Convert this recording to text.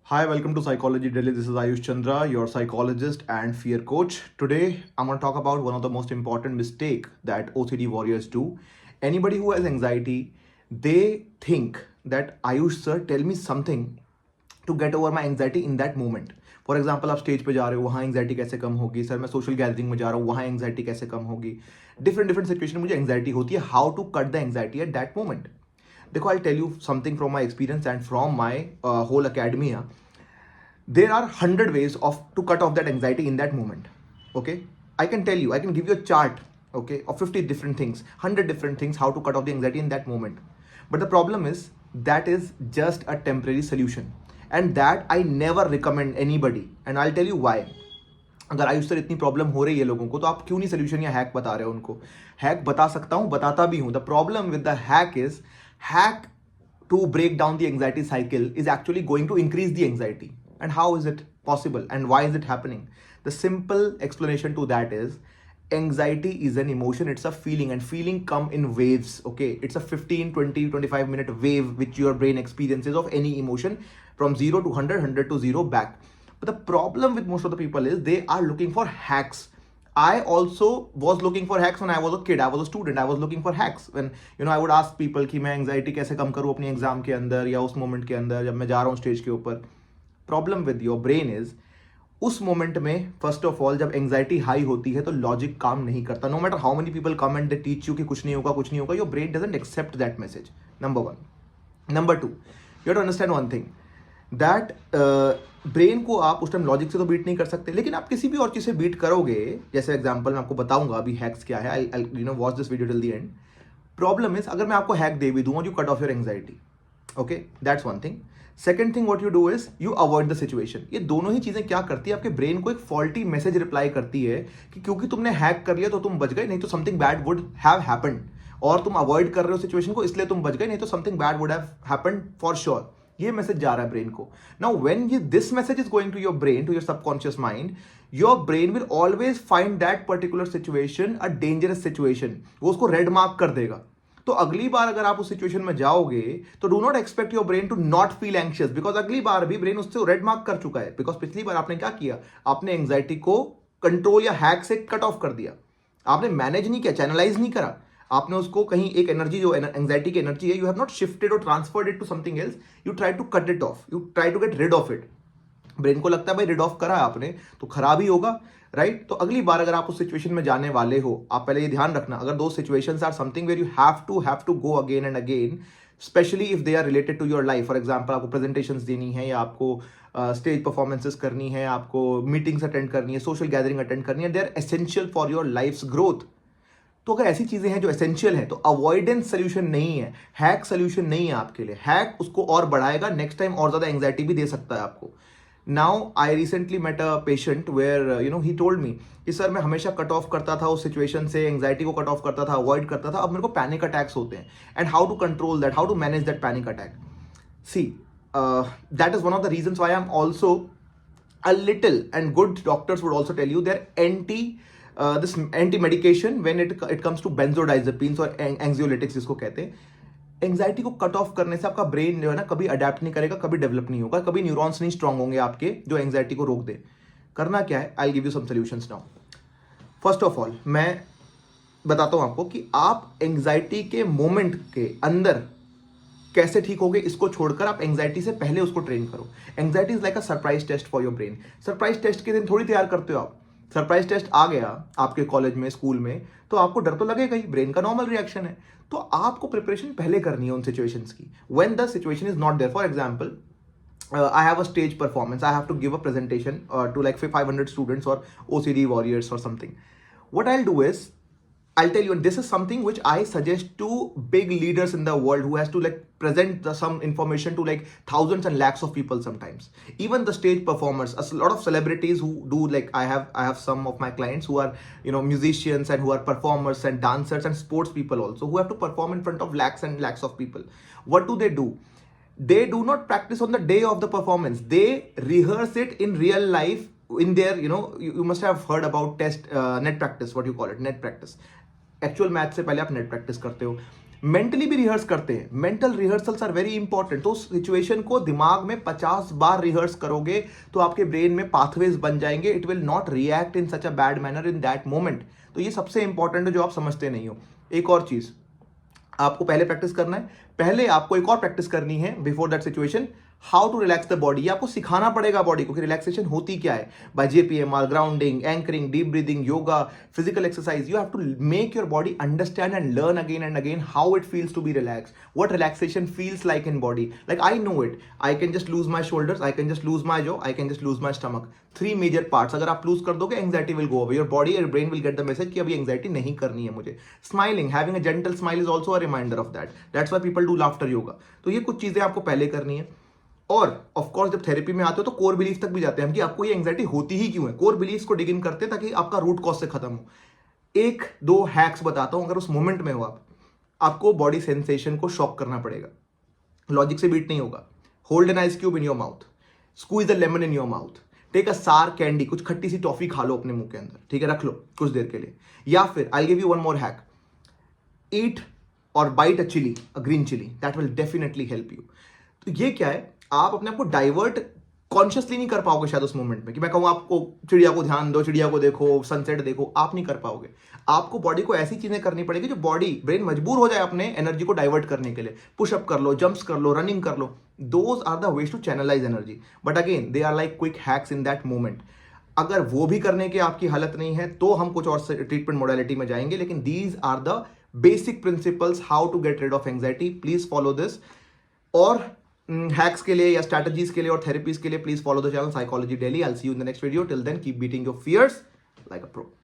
Hi, welcome to Psychology Daily. This is Ayush Chandra, your psychologist and fear coach. Today, I'm going to talk about one of the most important mistake that OCD warriors do. Anybody who has anxiety, they think that Ayush sir, tell me something to get over my anxiety in that moment. For example आप stage पे जा रहे हो, वहाँ anxiety कैसे कम होगी? Sir मैं social gathering में जा रहा हूँ, वहाँ एंग्जाइटी कैसे कम होगी? डिफरेंट डिफरेंट सिचुएशन में मुझे एंग्जाइटी होती है. How to cut the anxiety at that moment? देखो, I tell you something from my experience and from my whole academia. There are 100 ways of to cut off that anxiety in that moment. Okay, I can tell you, I can give you a chart, okay, of 50 different things, 100 different things how to cut off the anxiety in that moment. But the problem is that is just a temporary solution, and that I never recommend anybody, and I'll tell you why. अगर Ayush sir इतनी problem हो रही है लोगों को, तो आप क्यों नहीं सोल्यूशन या हैक बता रहे हो उनको? हैक बता सकता हूँ, बताता भी हूँ. The problem with the hack is, hack to break down the anxiety cycle is actually going to increase the anxiety. And how is it possible and why is it happening? The simple explanation to that is, anxiety is an emotion, it's a feeling, and feeling come in waves. Okay, it's a 15, 20, 25 minute wave which your brain experiences of any emotion from 0 to 100, 100 to 0 back. But the problem with most of the people is they are looking for hacks. I also was looking for hacks when I was a kid. I was a student. I was looking for hacks when I would ask people कि मैं anxiety कैसे कम करूँ अपनी exam के अंदर या उस moment के अंदर जब मैं जा रहा हूँ स्टेज के ऊपर. Problem with your brain is, उस मोमेंट में फर्स्ट ऑफ ऑल जब एंग्जाइटी हाई होती है तो लॉजिक काम नहीं करता. No matter how many people come and they teach you कि कुछ नहीं होगा कुछ नहीं होगा, your brain doesn't accept that message. Number one. Number two, you have to understand one thing, that brain को आप उस टाइम लॉजिक से तो बीट नहीं कर सकते, लेकिन आप किसी भी और चीज से बीट करोगे. जैसे एग्जांपल मैं आपको बताऊंगा अभी हैक्स क्या है. I watch this video till the end. Problem is, अगर मैं आपको हैक दे भी दूंगा, you cut off your anxiety. Okay, that's one thing. Second thing what you do is you avoid the situation. ये दोनों ही चीजें क्या करती है, आपके ब्रेन को एक फॉल्टी मैसेज रिप्लाई करती है कि क्योंकि तुमने हैक कर लिया तो तुम बच गए, नहीं तो something bad would have happened. और तुम अवॉइड कर रहे हो सिचुएशन को इसलिए तुम बच गए, नहीं तो something bad would have happened for sure. ये मैसेज जा रहा है ब्रेन को. Now when this message is going to your brain, to your subconscious mind, your brain will always find that particular situation a dangerous situation. वो उसको red mark कर देगा. तो अगली बार अगर आप उस सिचुएशन में जाओगे तो do not expect your brain to not feel anxious, because अगली बार भी ब्रेन उससे रेड मार्क कर चुका है. बिकॉज पिछली बार आपने क्या किया, आपने एंग्जाइटी को कंट्रोल या हैक से कट ऑफ कर दिया. आपने मैनेज नहीं किया, चैनलाइज नहीं करा. आपने उसको कहीं एक एनर्जी जो एंग्जाइटी की एनर्जी है, यू हैव नॉट शिफ्टेड और transferred it to something else. You try to cut it off, you try to get rid of it. Brain को लगता है भाई रिड ऑफ करा है आपने तो खराब ही होगा, राइट? तो अगली बार अगर आप उस सिचुएशन में जाने वाले हो, आप पहले ये ध्यान रखना, अगर दो situations are something where you have to go again and again, specially if they are related to your life. For example आपको प्रेजेंटेशंस देनी है, या आपको स्टेज परफॉर्मेंसेस करनी है, आपको मीटिंग्स अटेंड करनी है, सोशल गैदरिंग अटेंड करनी है, they are essential for your life's growth. तो अगर ऐसी चीजें हैं जो एसेंशियल है, तो अवॉइडेंस सोल्यूशन नहीं है, हैक सोल्यूशन नहीं है आपके लिए. हैक उसको और बढ़ाएगा, नेक्स्ट टाइम और ज्यादा एंग्जाइटी भी दे सकता है आपको. Now I recently met a patient where he told me कि सर मैं हमेशा कट ऑफ करता था उस सिचुएशन से, एंग्जाइटी को कट ऑफ करता था, अवॉइड करता था, अब मेरे को पैनिक अटैक्स होते हैं. And how to control that, how to manage that panic attack? See, that is one of the reasons why I am also a little, and good doctors would also tell you they're anti medication when it comes to benzodiazepines or anxiolytics जिसको कहते हैं. Anxiety को cut off करने से आपका brain जो है ना कभी अडेप्ट नहीं करेगा, कभी डेवलप नहीं होगा, कभी न्यूरॉन्स नहीं स्ट्रांग होंगे आपके जो एंग्जाइटी को रोक दे. करना क्या है, I give you some solutions now. First of all मैं बताता हूं आपको कि आप एंग्जाइटी के मोमेंट के अंदर कैसे ठीक होगे, इसको छोड़कर आप एंग्जाइटी से पहले उसको ट्रेन करो. Anxiety is like a surprise test for your brain. Surprise test के दिन थोड़ी तैयार करते हो आप. सरप्राइज टेस्ट आ गया आपके कॉलेज में, स्कूल में, तो आपको डर तो लगेगा ही, ब्रेन का नॉर्मल रिएक्शन है. तो आपको प्रिपरेशन पहले करनी है उन सिचुएशंस की, when the situation is not there. For example, I have a stage performance. I have to give a presentation to like 500 students or OCD warriors or something. What I'll do is, I'll tell you, and this is something which I suggest to big leaders in the world who has to like present some information to like thousands and lakhs of people sometimes. Even the stage performers, a lot of celebrities who do like, I have some of my clients who are musicians and who are performers and dancers and sports people also who have to perform in front of lakhs and lakhs of people. What do? They do not practice on the day of the performance. They rehearse it in real life in their, you must have heard about net practice, what you call it, net practice. Actual math से पहले आप net practice करते हो. Mentally भी rehearse करते हैं, mental rehearsals are very important. तो उस सिचुएशन को दिमाग में 50 बार रिहर्स करोगे तो आपके ब्रेन में पाथवेज बन जाएंगे, it will not react in such a bad manner in that moment. तो ये सबसे इंपॉर्टेंट है जो आप समझते नहीं हो। एक और चीज आपको पहले प्रैक्टिस करना है, पहले आपको एक और प्रैक्टिस करनी है before that situation, how to relax the body. ये आपको सिखाना पड़ेगा बॉडी को कि रिलैक्सेशन होती क्या है, by JPMR, grounding, anchoring, deep breathing, yoga, physical exercise. You have to make your body understand and learn again and again how it feels to be relax, what relaxation feels like in body. Like I know it, I can just loose my shoulders, I can just loose my jaw, I can just loose my stomach. 3 major parts अगर आप loose कर दोगे, anxiety will go away, your body और brain will get the message कि अभी anxiety नहीं करनी है मुझे। Smiling, having a gentle smile is also a reminder of that, that's why people do laughter yoga. तो ये कुछ चीजें आपको पहले करनी है। और ऑफ कोर्स जब थेरेपी में आते हो तो कोर बिलीफ तक भी जाते हैं हम कि आपको ये एंग्जाइटी होती ही क्यों है, कोर बिलीफ्स को डिग इन करते हैं ताकि आपका रूट कॉज से खत्म हो। एक दो हैक्स बताता हूं, अगर उस मोमेंट में हो आपको बॉडी सेंसेशन को शॉक करना पड़ेगा, लॉजिक से बीट नहीं होगा। Hold an ice cube in your mouth, squeeze the lemon in your mouth, take a sour candy, कुछ खट्टी सी टॉफी खा लो अपने मुंह के अंदर, ठीक है, रख लो कुछ देर के लिए। या फिर I give you one more hack, eat और bite a chili, a green chili, that will definitely help you. तो ये क्या है, आप अपने आप को डाइवर्ट कॉन्शियसली नहीं कर पाओगे शायद उस मोमेंट में कि मैं कहूँ आपको चिड़िया को ध्यान दो, चिड़िया को देखो, सनसेट देखो, आप नहीं कर पाओगे। आपको बॉडी को ऐसी चीजें करनी पड़ेगी जो बॉडी ब्रेन मजबूर हो जाए अपने एनर्जी को डाइवर्ट करने के लिए। पुशअप कर लो, जंप्स कर लो, रनिंग कर लो, those are the ways to channelize energy, but again they are like quick hacks in that moment. अगर वो भी करने की आपकी हालत नहीं है तो हम कुछ और ट्रीटमेंट मोडालिटी में जाएंगे, लेकिन these are the basic principles how to get rid of anxiety. Please follow this. और हैक्स के लिए या स्ट्रैटेजीज के लिए और थेरेपीज के लिए please follow the channel psychology daily. I will see you in the next video. Till then keep beating your fears like a pro.